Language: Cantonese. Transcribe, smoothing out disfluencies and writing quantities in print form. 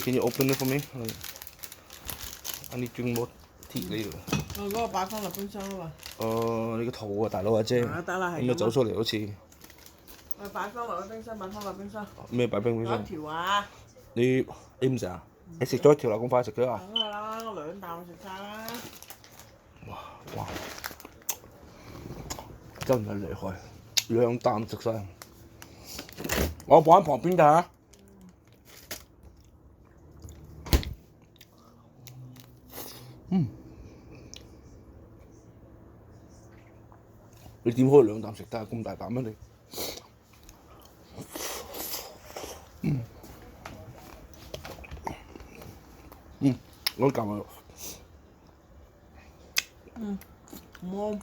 Can you open it for me? I need drink more tea 呢度。我嗰個擺翻落冰箱啊嘛。你個肚啊，大佬阿姐。得啦，係咁啊。應該走出嚟好似。我擺翻落冰箱，擺翻落冰箱。咩擺冰箱？一條啊！你唔食啊？你食咗一條啦，咁快食咗啊？梗係啦，我2啖食晒啦。哇！真係厲害，2啖食晒。我放喺旁邊㗎。你點可以2啖食得咁大啖啊你？我夾啊。冇，